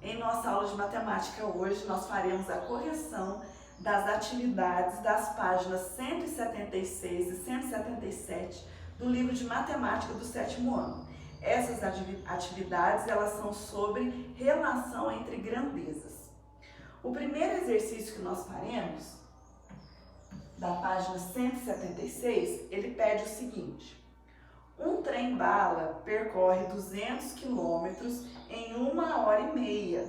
Em nossa aula de matemática hoje, nós faremos a correção das atividades das páginas 176 e 177 do livro de matemática do 7º ano. Essas atividades, elas são sobre relação entre grandezas. O primeiro exercício que nós faremos, da página 176, ele pede o seguinte: um trem-bala percorre 200 quilômetros em 1h30.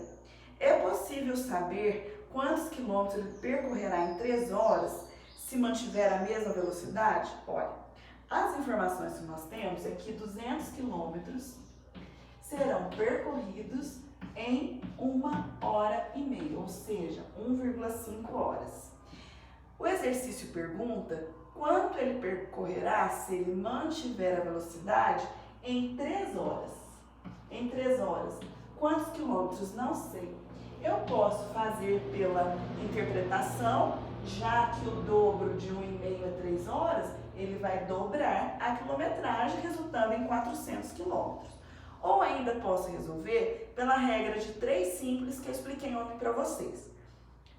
É possível saber quantos quilômetros ele percorrerá em 3 horas se mantiver a mesma velocidade? Olha, as informações que nós temos é que 200 quilômetros serão percorridos em 1h30, ou seja, 1,5 horas. O exercício pergunta quanto ele percorrerá se ele mantiver a velocidade em 3 horas. Em 3 horas. Quantos quilômetros? Não sei. Eu posso fazer pela interpretação, já que o dobro de 1,5 é 3 horas, ele vai dobrar a quilometragem, resultando em 400 quilômetros. Ou ainda posso resolver pela regra de 3 simples que eu expliquei ontem para vocês.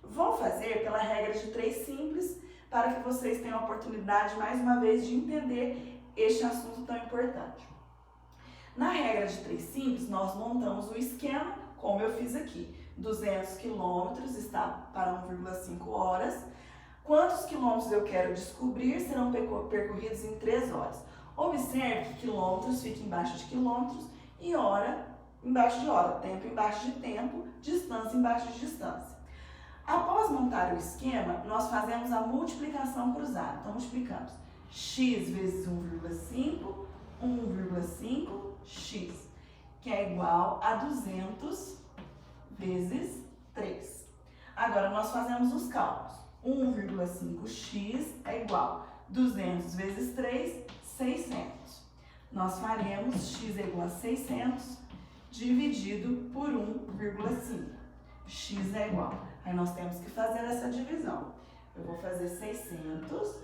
Vou fazer pela regra de 3 simples para que vocês tenham a oportunidade, mais uma vez, de entender este assunto tão importante. Na regra de 3 simples, nós montamos o esquema, como eu fiz aqui. 200 quilômetros está para 1,5 horas. Quantos quilômetros eu quero descobrir serão percorridos em 3 horas? Observe que quilômetros fica embaixo de quilômetros e hora embaixo de hora, tempo embaixo de tempo, distância embaixo de distância. Após montar o esquema, nós fazemos a multiplicação cruzada. Então, multiplicamos x vezes 1,5, 1,5x, que é igual a 200 vezes 3. Agora, nós fazemos os cálculos. 1,5x é igual a 200 vezes 3, 600. Nós faremos x é igual a 600 dividido por 1,5. X é igual. Aí nós temos que fazer essa divisão. Eu vou fazer 600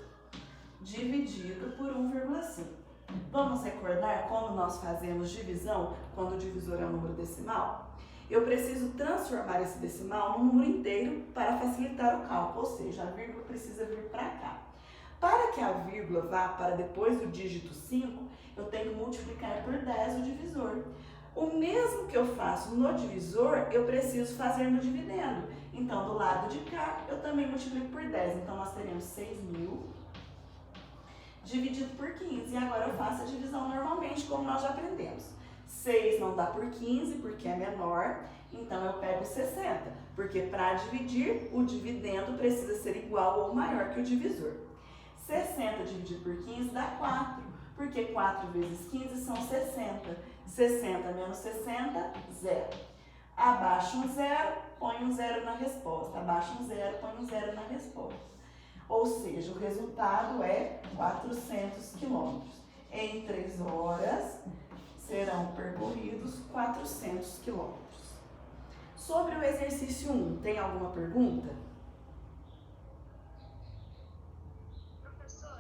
dividido por 1,5. Vamos recordar como nós fazemos divisão quando o divisor é um número decimal? Eu preciso transformar esse decimal num número inteiro para facilitar o cálculo, ou seja, a vírgula precisa vir para cá. Para que a vírgula vá para depois do dígito 5, eu tenho que multiplicar por 10 o divisor. O mesmo que eu faço no divisor, eu preciso fazer no dividendo. Então, do lado de cá, eu também multiplico por 10. Então, nós teremos 6.000 dividido por 15. E agora eu faço a divisão normalmente, como nós já aprendemos. 6 não dá por 15, porque é menor. Então, eu pego 60. Porque para dividir, o dividendo precisa ser igual ou maior que o divisor. 60 dividido por 15 dá 4. Porque 4 vezes 15 são 60. 60 menos 60, 0. Abaixo um 0, põe um 0 na resposta. Abaixo um 0, põe um 0 na resposta. Ou seja, o resultado é 400 quilômetros. Em 3 horas, serão percorridos 400 quilômetros. Sobre o exercício 1, tem alguma pergunta? Professor?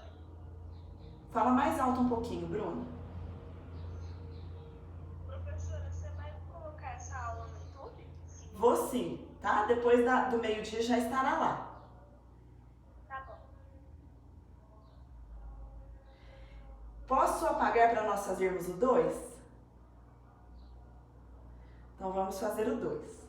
Fala mais alto um pouquinho, Bruno. Vou sim, tá? Depois do meio-dia já estará lá. Tá bom. Posso apagar para nós fazermos o 2? Então vamos fazer o 2.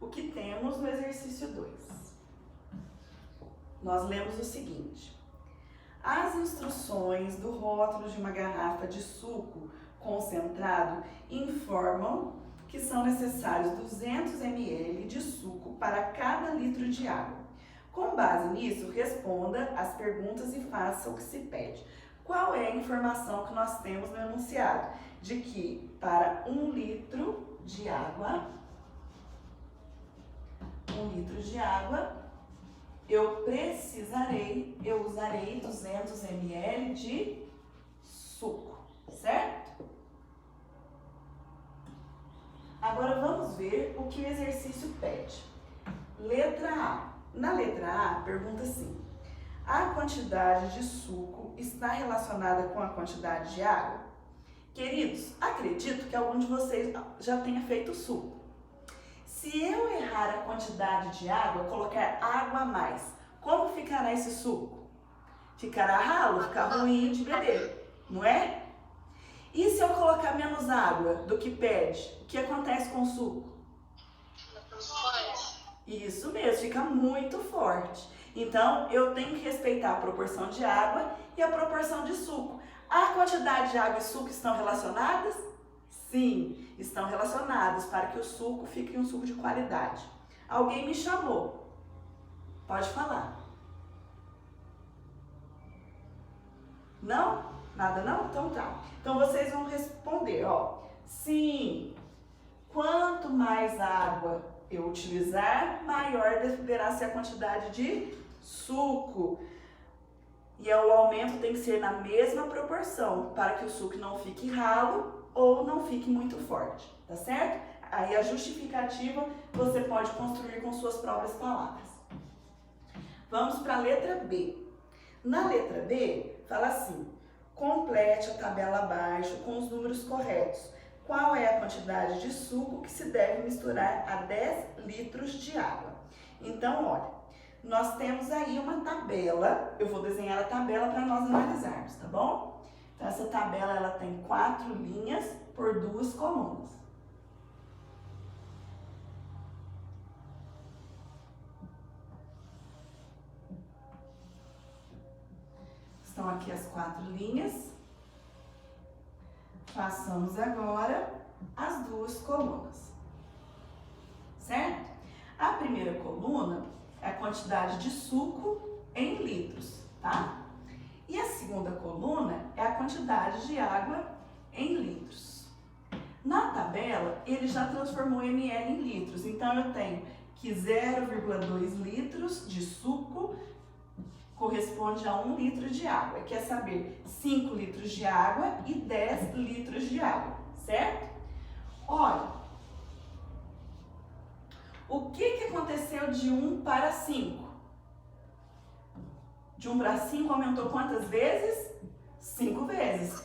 O que temos no exercício 2? Nós lemos o seguinte: as instruções do rótulo de uma garrafa de suco concentrado informam que são necessários 200 ml de suco para cada litro de água. Com base nisso, responda as perguntas e faça o que se pede. Qual é a informação que nós temos no enunciado? De que para 1 litro de água, eu usarei 200 ml de suco, certo? Agora vamos ver o que o exercício pede. Letra A. Na letra A, pergunta assim: A quantidade de suco está relacionada com a quantidade de água? Queridos, acredito que algum de vocês já tenha feito suco. Se eu errar a quantidade de água, colocar água a mais, como ficará esse suco? Ficará ralo, ficar ruim de beber, não é? E se eu colocar menos água do que pede, o que acontece com o suco? Isso mesmo, fica muito forte. Então, eu tenho que respeitar a proporção de água e a proporção de suco. A quantidade de água e suco estão relacionadas? Sim, estão relacionadas para que o suco fique um suco de qualidade. Alguém me chamou. Pode falar. Não? Nada não? Então tá. Então vocês vão responder, ó. Sim. Quanto mais água eu utilizar, maior deverá ser a quantidade de suco. E o aumento tem que ser na mesma proporção, para que o suco não fique ralo ou não fique muito forte, tá certo? Aí a justificativa você pode construir com suas próprias palavras. Vamos para a letra B. Na letra B, fala assim: complete a tabela abaixo com os números corretos. Qual é a quantidade de suco que se deve misturar a 10 litros de água? Então, olha, nós temos aí uma tabela. Eu vou desenhar a tabela para nós analisarmos, tá bom? Então, essa tabela ela tem 4 linhas por 2 colunas. Estão aqui as 4 linhas. Façamos agora as 2 colunas, certo? A primeira coluna é a quantidade de suco em litros, tá? E a segunda coluna é a quantidade de água em litros. Na tabela, ele já transformou ml em litros, então eu tenho que 0,2 litros de suco corresponde a 1 litro de água. Quer saber 5 litros de água e 10 litros de água, certo? Olha, o que aconteceu de 1 para 5? De 1 para 5 aumentou quantas vezes? 5 vezes.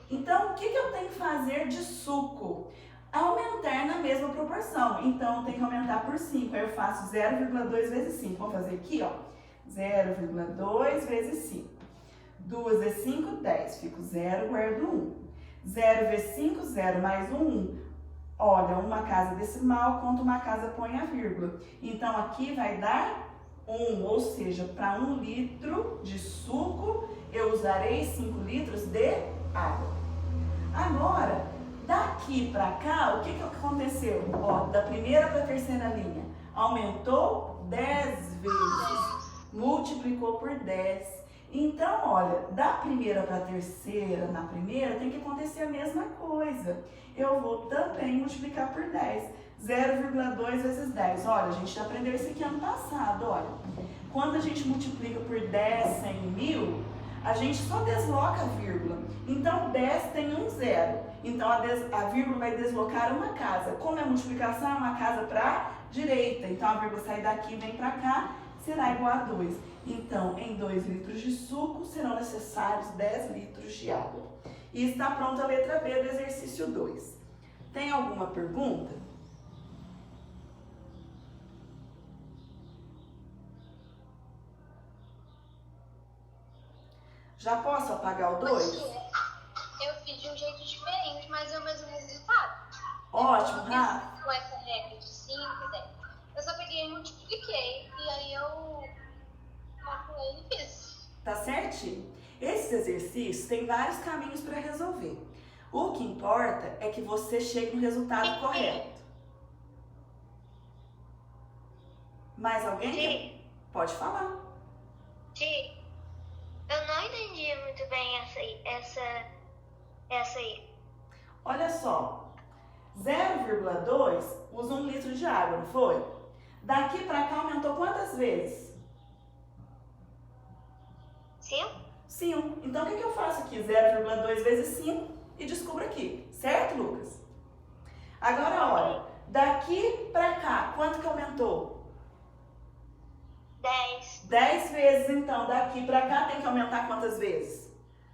Então, o que eu tenho que fazer de suco? Aumentar na mesma proporção. Então, eu tenho que aumentar por 5. Aí eu faço 0,2 vezes 5. Vamos fazer aqui, ó. 0,2 vezes 5. 2 vezes 5, 10. Fico 0, guardo 1. 0 vezes 5, 0 mais 1, 1. Olha, uma casa decimal, conta uma casa, põe a vírgula. Então, aqui vai dar 1, ou seja, para 1 litro de suco, eu usarei 5 litros de água. Agora, daqui para cá, o que aconteceu? Ó, da primeira para a terceira linha, aumentou 10 vezes. Multiplicou por 10. Então, olha, da primeira para a terceira, na primeira, tem que acontecer a mesma coisa. Eu vou também multiplicar por 10. 0,2 vezes 10. Olha, a gente já aprendeu isso aqui ano passado, olha. Quando a gente multiplica por 10, 100, 1000, a gente só desloca a vírgula. Então, 10 tem um zero. Então, a vírgula vai deslocar uma casa. Como é multiplicação, é uma casa para a direita. Então, a vírgula sai daqui e vem para cá. Será igual a 2. Então, em 2 litros de suco, serão necessários 10 litros de água. E está pronta a letra B do exercício 2. Tem alguma pergunta? Já posso apagar o 2? Eu fiz de um jeito diferente, mas é o mesmo resultado. Ótimo, Com essa regra de 5 e 10. Eu só peguei e multipliquei, e aí eu calculei e fiz. Tá certinho? Esses exercícios têm vários caminhos para resolver. O que importa é que você chegue no resultado correto. Mais alguém? Sim. Pode falar. Sim. Eu não entendi muito bem essa aí. Olha só. 0,2 usa 1 litro de água, não foi? Daqui para cá aumentou quantas vezes? 5? 5. Então, o que eu faço aqui? 0,2 vezes 5 e descubro aqui. Certo, Lucas? Agora, olha. Daqui para cá, quanto que aumentou? 10. 10 vezes, então, daqui para cá tem que aumentar quantas vezes?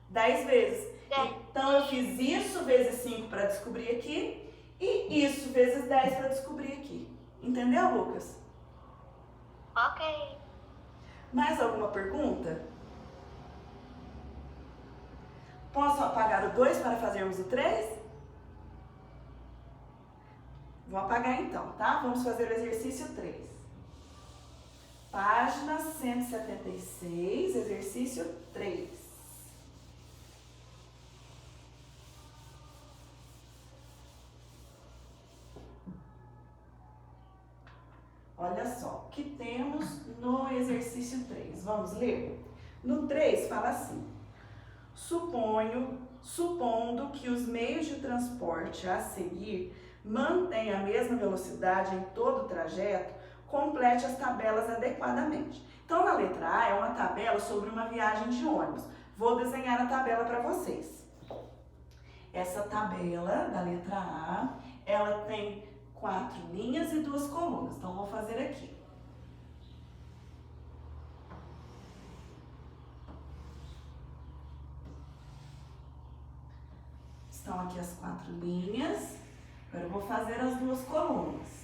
10 vezes. 10. Então, eu fiz isso vezes 5 para descobrir aqui e isso vezes 10 para descobrir aqui. Entendeu, Lucas? Ok. Mais alguma pergunta? Posso apagar o 2 para fazermos o 3? Vou apagar então, tá? Vamos fazer o exercício 3. Página 176, exercício 3. Olha só, o que temos no exercício 3? Vamos ler? No 3 fala assim: supondo que os meios de transporte a seguir mantêm a mesma velocidade em todo o trajeto, complete as tabelas adequadamente. Então, na letra A é uma tabela sobre uma viagem de ônibus. Vou desenhar a tabela para vocês. Essa tabela da letra A, ela tem 4 linhas e 2 colunas. Então, vou fazer aqui. Estão aqui as 4 linhas. Agora eu vou fazer as 2 colunas.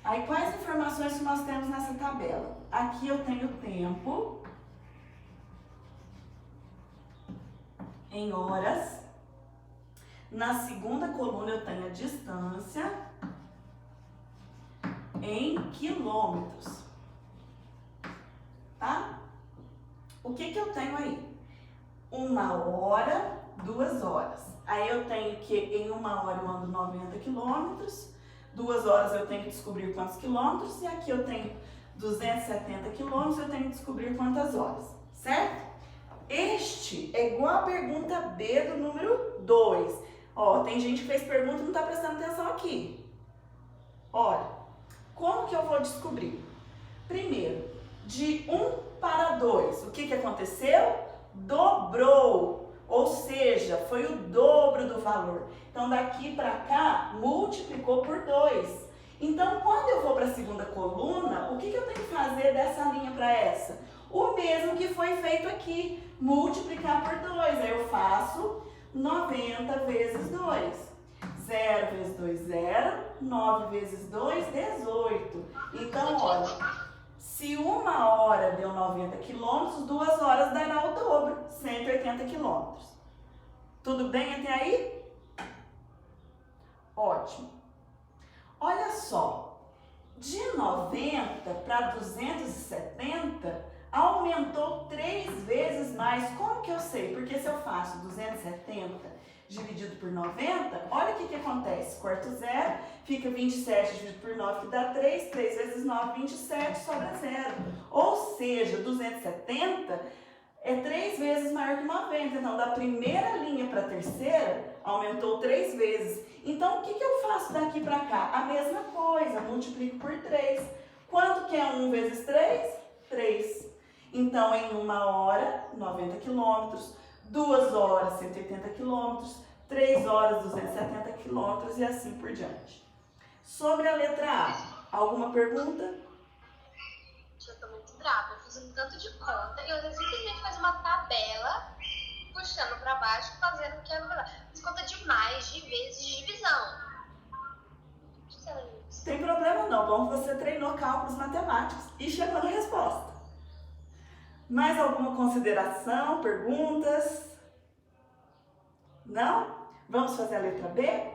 Aí, quais informações que nós temos nessa tabela? Aqui eu tenho o tempo em horas. Na segunda coluna eu tenho a distância em quilômetros. Tá? O que eu tenho aí? 1 hora, 2 horas. Aí eu tenho que em 1 hora eu ando 90 quilômetros. 2 horas eu tenho que descobrir quantos quilômetros, e aqui eu tenho 270 quilômetros, eu tenho que descobrir quantas horas, certo? Este é igual a pergunta B do número 2. Ó, tem gente que fez pergunta e não está prestando atenção aqui. Olha, como que eu vou descobrir? Primeiro, de 1 para 2, o que aconteceu? Dobrou. Ou seja, foi o dobro do valor. Então, daqui para cá, multiplicou por 2. Então, quando eu vou para a segunda coluna, o que eu tenho que fazer dessa linha para essa? O mesmo que foi feito aqui, multiplicar por 2. Aí eu faço 90 vezes 2. 0 vezes 2, 0. 9 vezes 2, 18. Então, olha, se 1 hora deu 90 quilômetros, 2 horas dará o dobro, 180 quilômetros. Tudo bem até aí? Ótimo. Olha só, de 90 para 270, aumentou 3 vezes mais. Como que eu sei? Porque se eu faço 270 dividido por 90, olha o que acontece. Corto 0, fica 27 dividido por 9, que dá 3. 3 vezes 9, 27, sobra 0. Ou seja, 270 é 3 vezes maior que 90. Então, da primeira linha para a terceira, aumentou 3 vezes. Então, o que eu faço daqui para cá? A mesma coisa, multiplico por 3. Quanto que é 1 vezes 3? 3. Então, em 1 hora, 90 quilômetros. 2 horas, 180 quilômetros, 3 horas, 270 quilômetros e assim por diante. Sobre a letra A, alguma pergunta? Eu tô muito brava, eu fiz um tanto de conta e eu simplesmente fazer uma tabela, puxando para baixo, fazendo o que eu falar. Fiz conta de mais de vezes de divisão. Tem problema não, bom que você treinou cálculos matemáticos e chegou na resposta. Mais alguma consideração, perguntas? Não? Vamos fazer a letra B?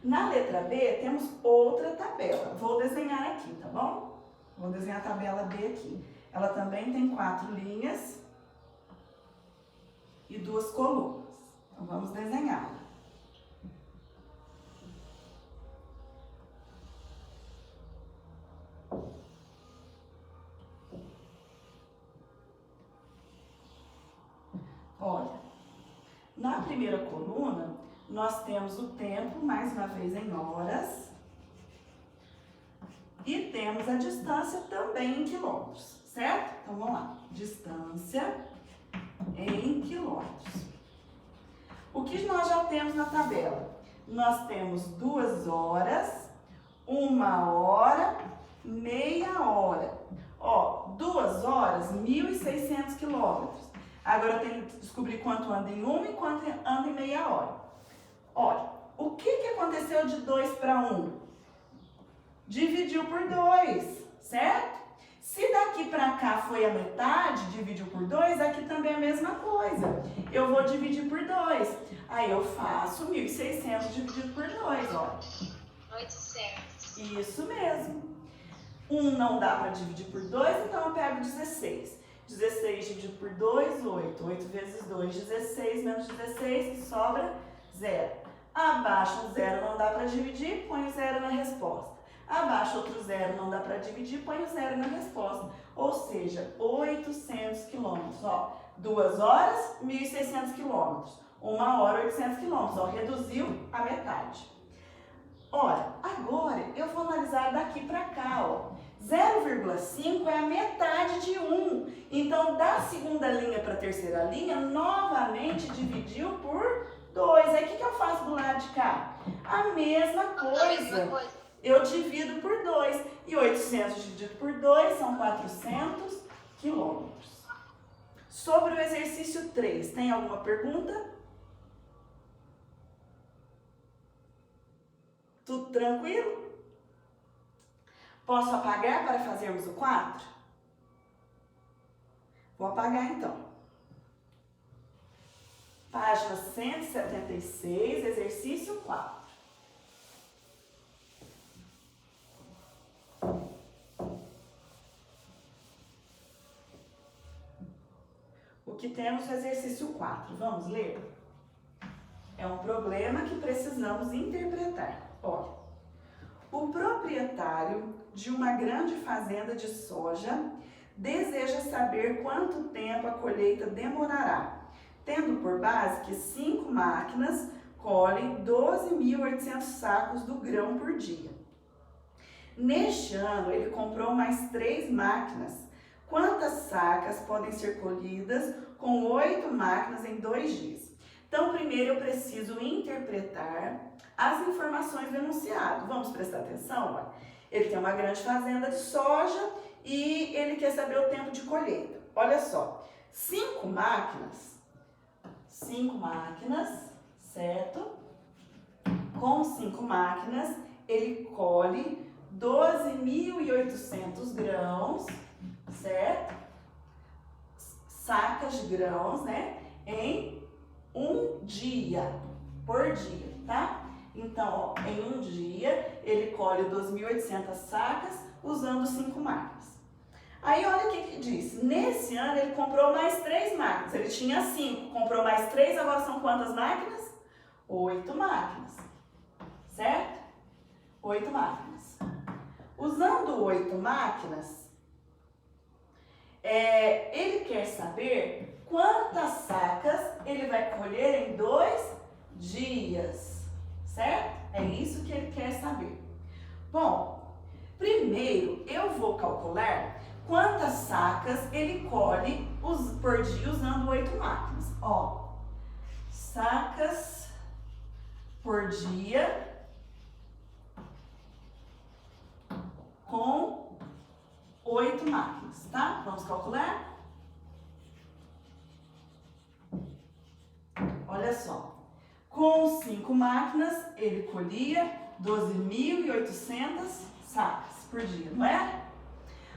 Na letra B temos outra tabela. Vou desenhar aqui, tá bom? Vou desenhar a tabela B aqui. Ela também tem 4 linhas e 2 colunas. Então vamos desenhar. Olha, na primeira coluna, nós temos o tempo, mais uma vez em horas, e temos a distância também em quilômetros, certo? Então, vamos lá. Distância em quilômetros. O que nós já temos na tabela? Nós temos 2 horas, 1 hora meia hora. Ó, 2 horas, 1.600 quilômetros. Agora eu tenho que descobrir quanto anda em 1 e quanto anda em meia hora. Olha, o que aconteceu de 2 para 1? Dividiu por 2, certo? Se daqui para cá foi a metade, dividiu por 2, aqui também é a mesma coisa. Eu vou dividir por 2. Aí eu faço 1.600 dividido por 2, ó. 800. Isso mesmo. 1 não dá para dividir por 2, então eu pego 16. 16 dividido por 2, 8. 8 vezes 2, 16 menos 16, que sobra 0. Abaixo um 0 não dá para dividir, põe o 0 na resposta. Abaixo outro 0 não dá para dividir, põe o 0 na resposta. Ou seja, 800 quilômetros. Ó, 2 horas, 1.600 quilômetros. 1 hora, 800 quilômetros. Ó, reduziu a metade. Olha, agora eu vou analisar daqui para cá, ó. 0,5 é a metade de 1. Então, da segunda linha para a terceira linha, novamente dividiu por 2. Aí, o que eu faço do lado de cá? A mesma coisa. Eu divido por 2. E 800 dividido por 2 são 400 quilômetros. Sobre o exercício 3, tem alguma pergunta? Tudo tranquilo? Posso apagar para fazermos o 4? Vou apagar então. Página 176, exercício 4. O que temos no exercício 4? Vamos ler? É um problema que precisamos interpretar. Olha, o proprietário de uma grande fazenda de soja deseja saber quanto tempo a colheita demorará, tendo por base que 5 máquinas colhem 12.800 sacos do grão por dia. Neste ano, ele comprou mais 3 máquinas. Quantas sacas podem ser colhidas com 8 máquinas em 2 dias? Então, primeiro eu preciso interpretar as informações do enunciado. Vamos prestar atenção? Olha. Ele tem uma grande fazenda de soja e ele quer saber o tempo de colheita. Olha só, 5 máquinas, certo? Com 5 máquinas, ele colhe 12.800 grãos, certo? Sacas de grãos, né? Em um dia, por dia, tá? Então, ó, em um dia, ele colhe 2.800 sacas usando 5 máquinas. Aí, olha o que diz. Nesse ano, ele comprou mais 3 máquinas. Ele tinha 5, comprou mais 3, agora são quantas máquinas? 8 máquinas, certo? 8 máquinas. Usando 8 máquinas, ele quer saber quantas sacas ele vai colher em 2 dias, certo? É isso que ele quer saber. Bom, primeiro eu vou calcular quantas sacas ele colhe por dia usando 8 máquinas. Ó, sacas por dia com 8 máquinas, tá? Vamos calcular? Olha só, com 5 máquinas ele colhia 12.800 sacas por dia, não é?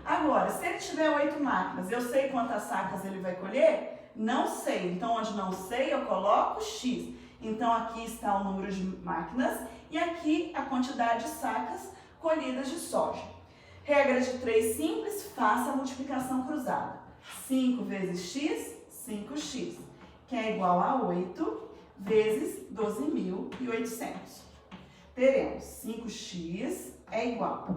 Agora, se ele tiver 8 máquinas, eu sei quantas sacas ele vai colher? Não sei. Então, onde não sei, eu coloco X. Então, aqui está o número de máquinas e aqui a quantidade de sacas colhidas de soja. Regra de 3 simples, faça a multiplicação cruzada. 5 vezes X, 5x, que é igual a 8 vezes 12.800. Teremos 5x é igual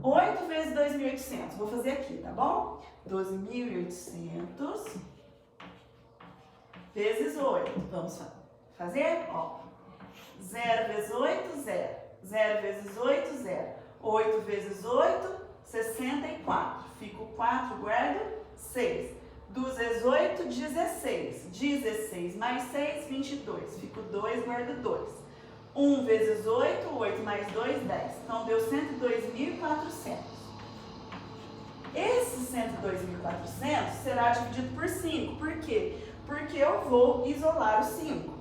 a 8 vezes 2.800. Vou fazer aqui, tá bom? 12.800 vezes 8. Vamos fazer? Ó, 0 vezes 8, 0. 0 vezes 8, 0. 8 vezes 8, 64. Fico 4, guardo 6. 2 vezes 8, 16. 16 mais 6, 22. Fico 2, guardo 2. 1 vezes 8, 8 mais 2, 10. Então, deu 102.400. Esse 102.400 será dividido por 5. Por quê? Porque eu vou isolar o 5.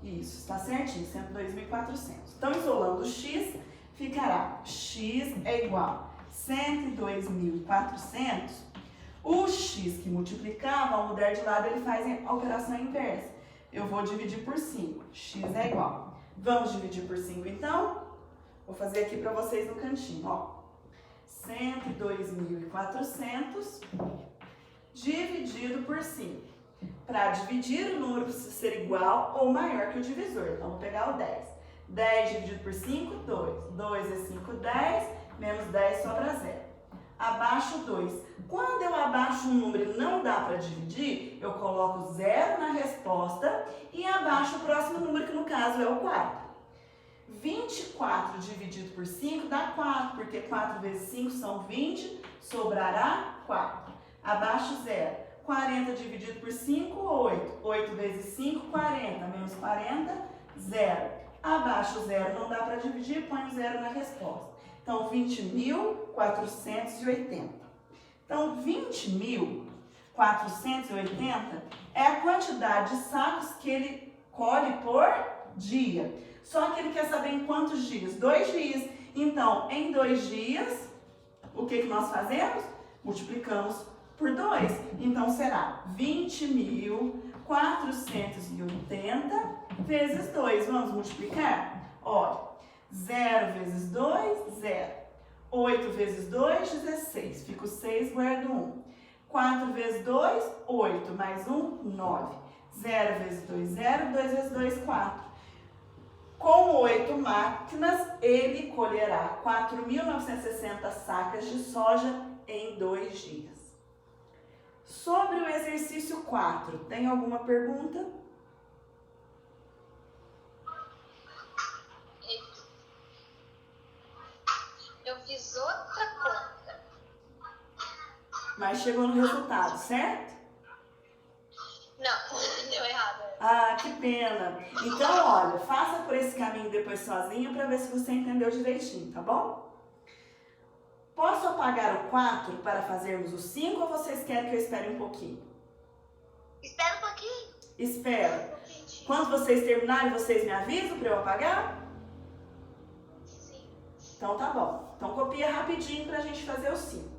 Isso, está certinho, 102.400. Então, isolando o x, ficará x é igual a 102.400. O x que multiplicava, ao mudar de lado, ele faz a operação inversa. Eu vou dividir por 5. X é igual. Vamos dividir por 5, então? Vou fazer aqui para vocês no cantinho, ó. 102.400 dividido por 5. Para dividir, o número precisa ser igual ou maior que o divisor. Então, vou pegar o 10. 10 dividido por 5, 2. 2 é 5, 10. Menos 10 sobra 0. Abaixo 2. Quando eu abaixo um número e não dá para dividir, eu coloco 0 na resposta e abaixo o próximo número, que no caso é o 4. 24 dividido por 5 dá 4, porque 4 vezes 5 são 20, sobrará 4. Abaixo 0. 40 dividido por 5, 8. 8 vezes 5, 40. Menos 40, 0. Abaixo 0 não dá para dividir, põe o 0 na resposta. Então, 20.480. Então, 20.480 é a quantidade de sacos que ele colhe por dia. Só que ele quer saber em quantos dias? 2 dias. Então, em 2 dias, o que nós fazemos? Multiplicamos por 2. Então, será 20.480 vezes 2. Vamos multiplicar? Olha, 0 vezes 2, 0. 8 vezes 2, 16. Fica o 6, guardo 1. 4 vezes 2, 8. Mais 1, 9. 0 vezes 2, 0. 2 vezes 2, 4. Com 8 máquinas, ele colherá 4.960 sacas de soja em 2 dias. Sobre o exercício 4, tem alguma pergunta? Eu fiz outra conta. Mas chegou no resultado, certo? Não, deu errado. Ah, que pena. Então, olha, faça por esse caminho depois sozinho para ver se você entendeu direitinho, tá bom? Posso apagar o 4 para fazermos o 5 ou vocês querem que eu espere um pouquinho? Espera um pouquinho. Espera. Quando vocês terminarem, vocês me avisam para eu apagar? Sim. Então tá bom. Então copia rapidinho para a gente fazer o 5.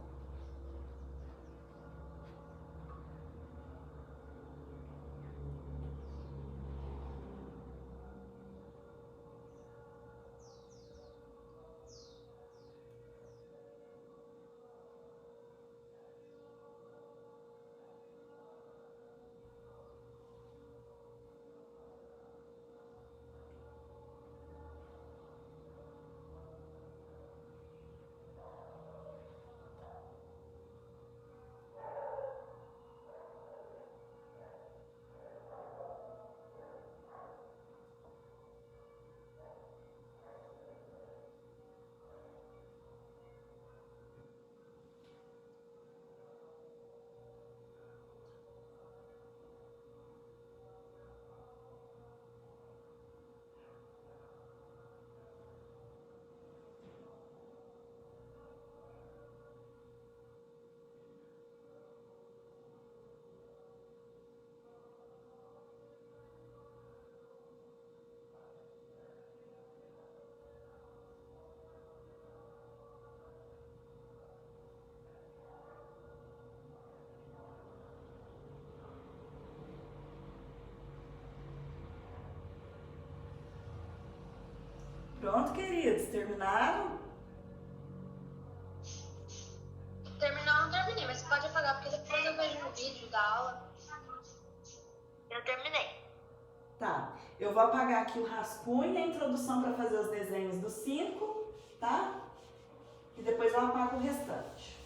Pronto, queridos, terminaram? Terminar não terminei, mas você pode apagar, porque depois eu vejo no vídeo da aula. Eu terminei. Tá, eu vou apagar aqui o rascunho e a introdução para fazer os desenhos do 5, tá? E depois eu apago o restante.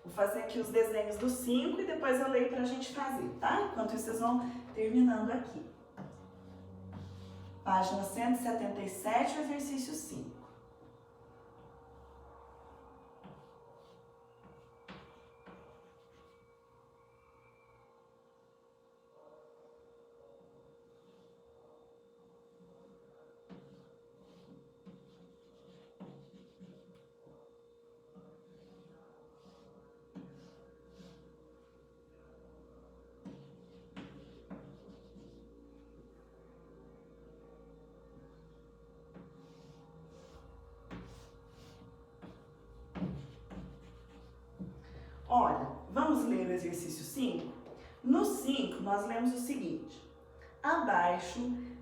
Vou fazer aqui os desenhos do 5 e depois eu leio pra gente fazer, tá? Enquanto isso, vocês vão terminando aqui. Página 177, o exercício 5. ler o exercício 5? No 5, nós lemos o seguinte. Abaixo,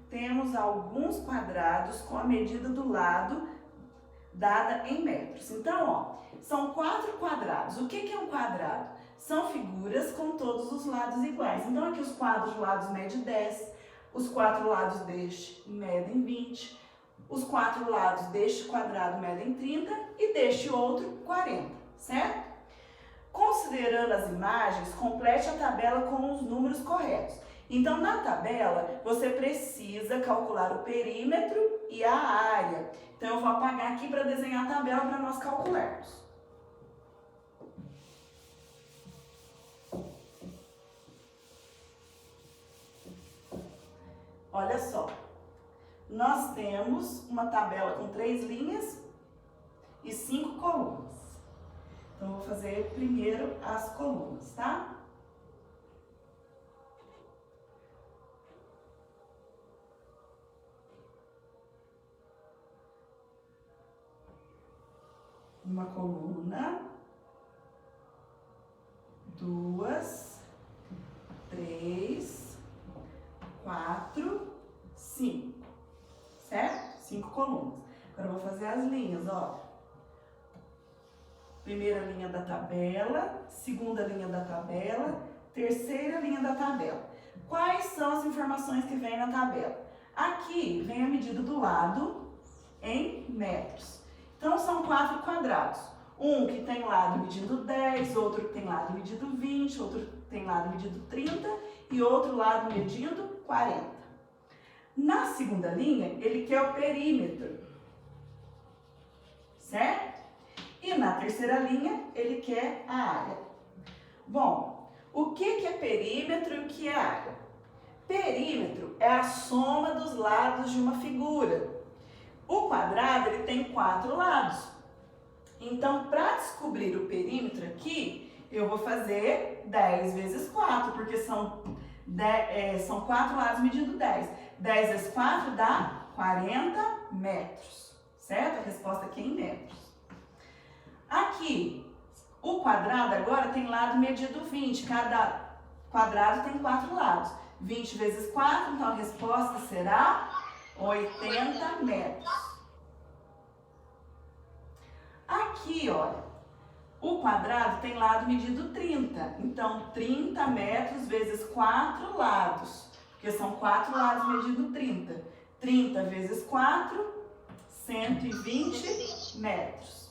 temos alguns quadrados com a medida do lado dada em metros. Então, ó, são 4 quadrados. O que é um quadrado? São figuras com todos os lados iguais. Então, aqui os 4 lados medem 10, os 4 lados deste medem 20, os 4 lados deste quadrado medem 30 e deste outro 40, certo? Considerando as imagens, complete a tabela com os números corretos. Então, na tabela, você precisa calcular o perímetro e a área. Então, eu vou apagar aqui para desenhar a tabela para nós calcularmos. Olha só, nós temos uma tabela com 3 linhas e 5 colunas. Então, eu vou fazer primeiro as colunas, tá? Uma coluna, 2, 3, 4, 5, certo? 5 colunas. Agora eu vou fazer as linhas, ó. Primeira linha da tabela, segunda linha da tabela, terceira linha da tabela. Quais são as informações que vêm na tabela? Aqui vem a medida do lado em metros. Então, são 4 quadrados. Um que tem lado medindo 10, outro que tem lado medindo 20, outro que tem lado medindo 30 e outro lado medindo 40. Na segunda linha, ele quer o perímetro, certo? E na terceira linha, ele quer a área. Bom, o que é perímetro e o que é área? Perímetro é a soma dos lados de uma figura. O quadrado ele tem 4 lados. Então, para descobrir o perímetro aqui, eu vou fazer 10 vezes 4, porque são 4 lados medindo 10. 10 vezes 4 dá 40 metros, certo? A resposta aqui é em metros. Aqui, o quadrado agora tem lado medido 20. Cada quadrado tem 4 lados. 20 vezes 4, então a resposta será 80 metros. Aqui, olha, o quadrado tem lado medido 30. Então, 30 metros vezes 4 lados. Porque são 4 lados medindo 30. 30 vezes 4, 120 metros.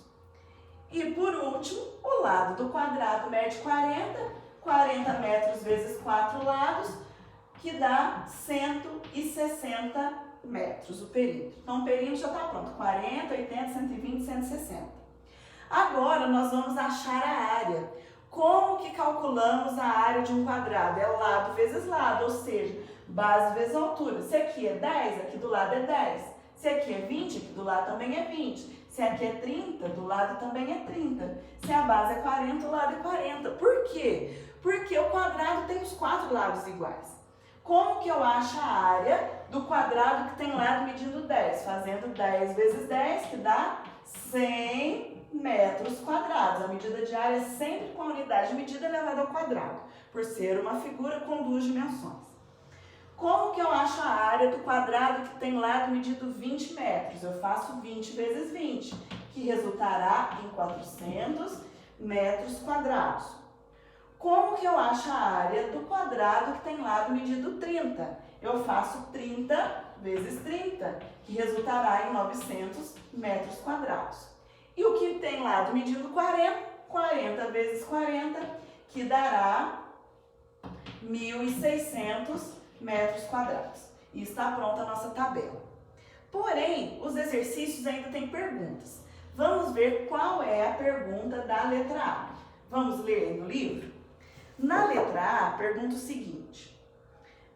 E por último, o lado do quadrado mede 40. 40 metros vezes 4 lados, que dá 160 metros o perímetro. Então, o perímetro já está pronto. 40, 80, 120, 160. Agora, nós vamos achar a área. Como que calculamos a área de um quadrado? É lado vezes lado, ou seja, base vezes altura. Se aqui é 10, aqui do lado é 10. Se aqui é 20, aqui do lado também é 20. Se aqui é 30, do lado também é 30. Se a base é 40, o lado é 40. Por quê? Porque o quadrado tem os 4 lados iguais. Como que eu acho a área do quadrado que tem lado medindo 10? Fazendo 10 vezes 10, que dá 100 metros quadrados. A medida de área é sempre com a unidade de medida elevada ao quadrado, por ser uma figura com 2 dimensões. Como que eu acho a área do quadrado que tem lado medido 20 metros? Eu faço 20 vezes 20, que resultará em 400 metros quadrados. Como que eu acho a área do quadrado que tem lado medido 30? Eu faço 30 vezes 30, que resultará em 900 metros quadrados. E o que tem lado medindo 40? 40 vezes 40, que dará 1.600 metros quadrados. E está pronta a nossa tabela. Porém, os exercícios ainda têm perguntas. Vamos ver qual é a pergunta da letra A. Vamos ler no livro? Na letra A, pergunta o seguinte.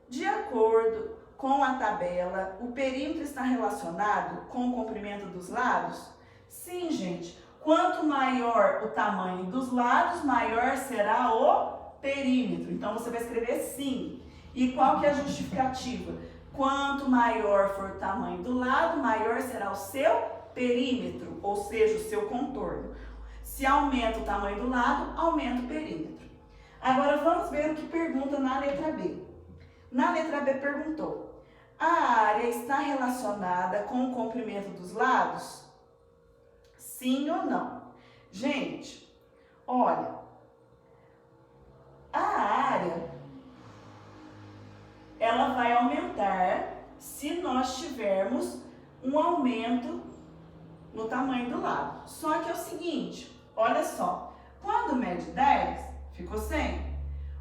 De acordo com a tabela, o perímetro está relacionado com o comprimento dos lados? Sim, gente. Quanto maior o tamanho dos lados, maior será o perímetro. Então, você vai escrever sim. E qual que é a justificativa? Quanto maior for o tamanho do lado, maior será o seu perímetro, ou seja, o seu contorno. Se aumenta o tamanho do lado, aumenta o perímetro. Agora vamos ver o que pergunta na letra B. Na letra B perguntou: a área está relacionada com o comprimento dos lados? Sim ou não? Gente, olha, a área ela vai aumentar se nós tivermos um aumento no tamanho do lado. Só que é o seguinte, olha só, quando mede 10, ficou 100.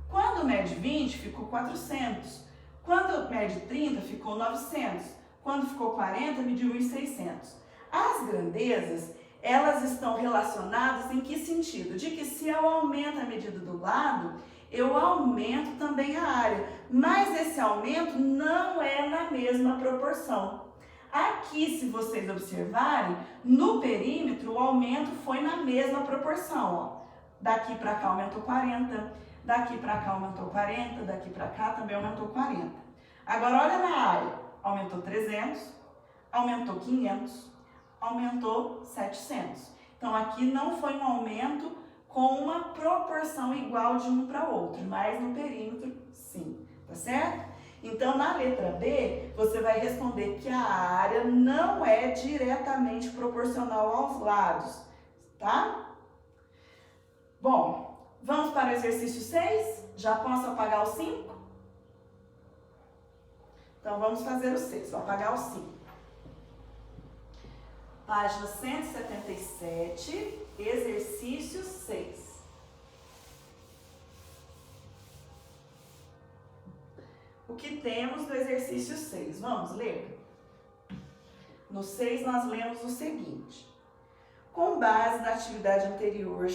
Quando mede 20, ficou 400. Quando mede 30, ficou 900. Quando ficou 40, mediu 1.600. As grandezas, elas estão relacionadas em que sentido? De que se eu aumento a medida do lado, eu aumento também a área. Mas esse aumento não é na mesma proporção. Aqui, se vocês observarem, no perímetro o aumento foi na mesma proporção. Ó. Daqui para cá aumentou 40, daqui para cá aumentou 40, daqui para cá também aumentou 40. Agora olha na área, aumentou 300, aumentou 500, aumentou 700. Então aqui não foi um aumento com uma proporção igual de um para outro, mas no perímetro sim, tá certo? Então, na letra B, você vai responder que a área não é diretamente proporcional aos lados, tá? Bom, vamos para o exercício 6? Já posso apagar o 5? Então, vamos fazer o 6. Vou apagar o 5. Página 177, exercício 6. O que temos no exercício 6? Vamos ler? No 6 nós lemos o seguinte: com base na atividade anterior,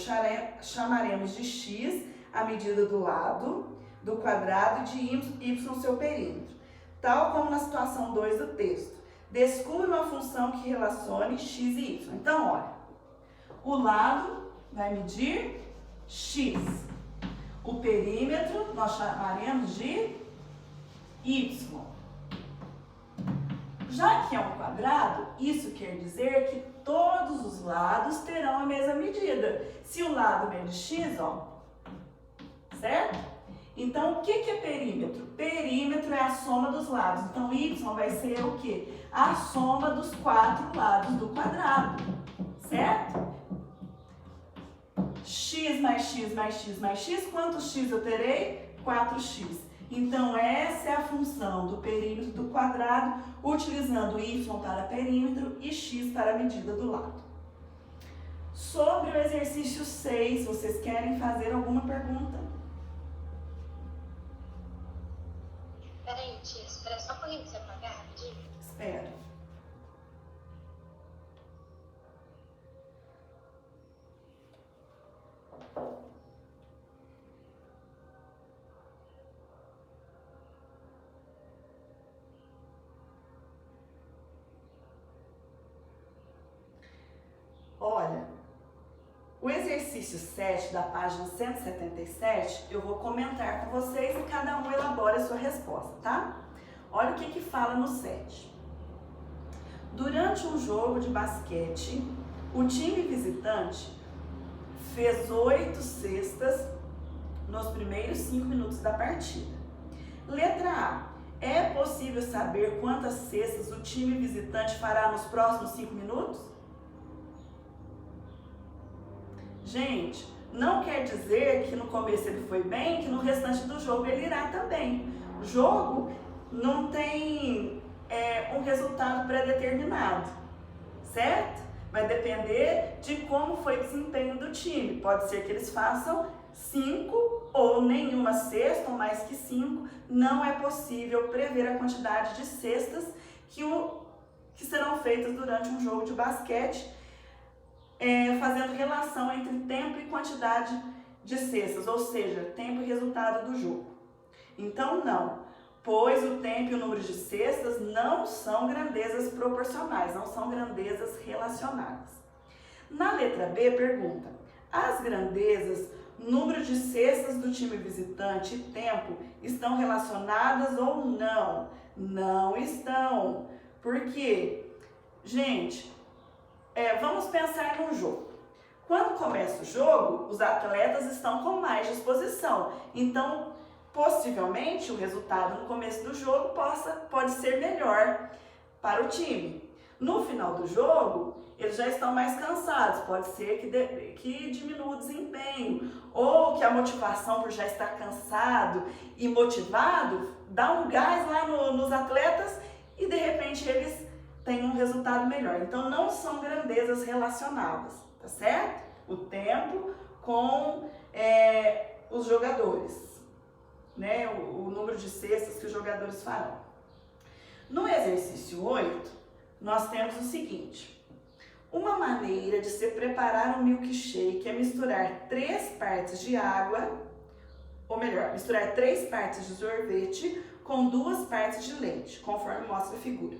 chamaremos de x a medida do lado do quadrado e de y seu perímetro, tal como na situação 2 do texto. Descubra uma função que relacione x e y. Então, olha, o lado vai medir x. O perímetro nós chamaremos de y. Já que é um quadrado, isso quer dizer que todos os lados terão a mesma medida. Se o lado mede x, ó, certo? Então, o que é perímetro? Perímetro é a soma dos lados. Então, y vai ser o quê? A soma dos 4 lados do quadrado, certo? X mais x mais x mais x, quantos x eu terei? 4x. Então, essa é a função do perímetro do quadrado, utilizando y para perímetro e x para a medida do lado. Sobre o exercício 6, vocês querem fazer alguma pergunta? Peraí, tia, espera só um pouquinho pra você apagar rapidinho. Espera. Olha, o exercício 7 da página 177, eu vou comentar com vocês e cada um elabora a sua resposta, tá? Olha o que fala no 7. Durante um jogo de basquete, o time visitante fez 8 cestas nos primeiros 5 minutos da partida. Letra A. É possível saber quantas cestas o time visitante fará nos próximos 5 minutos? Gente, não quer dizer que no começo ele foi bem, que no restante do jogo ele irá também. O jogo não tem um resultado pré-determinado, certo? Vai depender de como foi o desempenho do time. Pode ser que eles façam 5 ou nenhuma cesta, ou mais que 5. Não é possível prever a quantidade de cestas que serão feitas durante um jogo de basquete, fazendo relação entre tempo e quantidade de cestas, ou seja, tempo e resultado do jogo. Então, não, pois o tempo e o número de cestas não são grandezas proporcionais, não são grandezas relacionadas. Na letra B, pergunta: as grandezas, número de cestas do time visitante e tempo estão relacionadas ou não? Não estão. Por quê? Gente, vamos pensar num jogo. Quando começa o jogo, os atletas estão com mais disposição. Então, possivelmente, o resultado no começo do jogo pode ser melhor para o time. No final do jogo, eles já estão mais cansados, pode ser que diminua o desempenho, ou que a motivação por já estar cansado e motivado, dá um gás lá nos atletas e de repente eles têm um resultado melhor. Então não são grandezas relacionadas, tá certo? O tempo com os jogadores, né? O número de cestas que os jogadores farão. No exercício 8, nós temos o seguinte: uma maneira de se preparar um milkshake é misturar 3 partes de água, ou melhor, misturar 3 partes de sorvete com 2 partes de leite, conforme mostra a figura.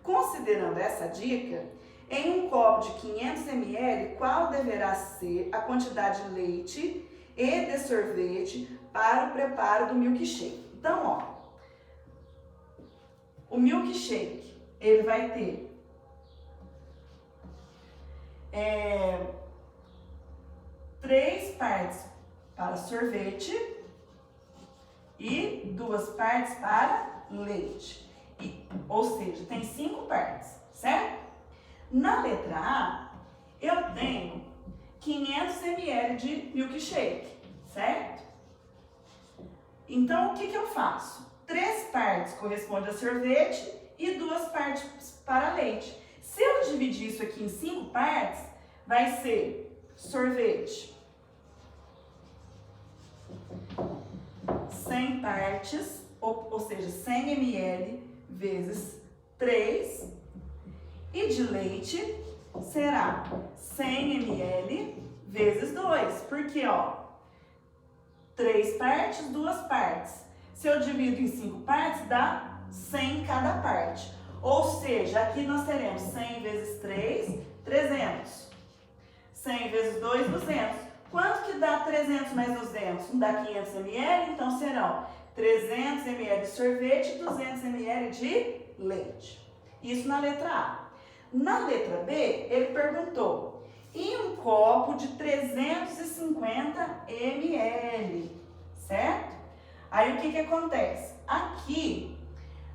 Considerando essa dica, em um copo de 500 ml, qual deverá ser a quantidade de leite e de sorvete para o preparo do milkshake? Então, ó, o milkshake, ele vai ter 3 partes para sorvete e 2 partes para leite. Ou seja, tem 5 partes, certo? Na letra A, eu tenho 500 ml de milkshake, certo? Então, o que eu faço? 3 partes correspondem a sorvete e 2 partes para leite. Se eu dividir isso aqui em 5 partes, vai ser sorvete 100 partes, ou seja, 100 ml vezes 3, e de leite será 100 ml vezes 2, porque ó, 3 partes, 2 partes. Se eu divido em 5 partes, dá 100 cada parte. Ou seja, aqui nós teremos 100 vezes 3, 300. 100 vezes 2, 200. Quanto que dá 300 mais 200? Não dá 500 ml? Então serão 300 ml de sorvete e 200 ml de leite. Isso na letra A. Na letra B, ele perguntou, e um copo de 350 ml, certo? Aí o que acontece? Aqui,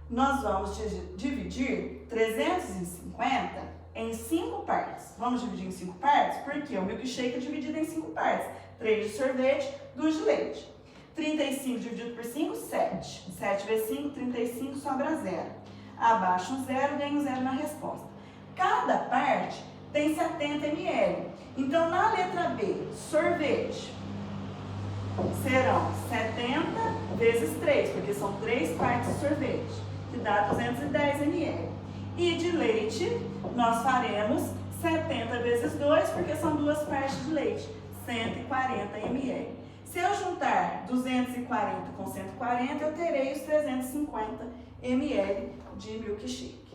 nós vamos dividir 350 em 5 partes. Vamos dividir em 5 partes? Porque o milkshake é dividido em 5 partes. 3 de sorvete, 2 de leite. 35 dividido por 5, 7. 7 vezes 5, 35, sobra 0. Abaixo um 0, ganho 0 na resposta. Cada parte tem 70 ml. Então, na letra B, sorvete, serão 70 vezes 3, porque são 3 partes de sorvete, que dá 210 ml. E de leite, nós faremos 70 vezes 2, porque são 2 partes de leite, 140 ml. Se eu juntar 240 com 140, eu terei os 350 ml de milkshake.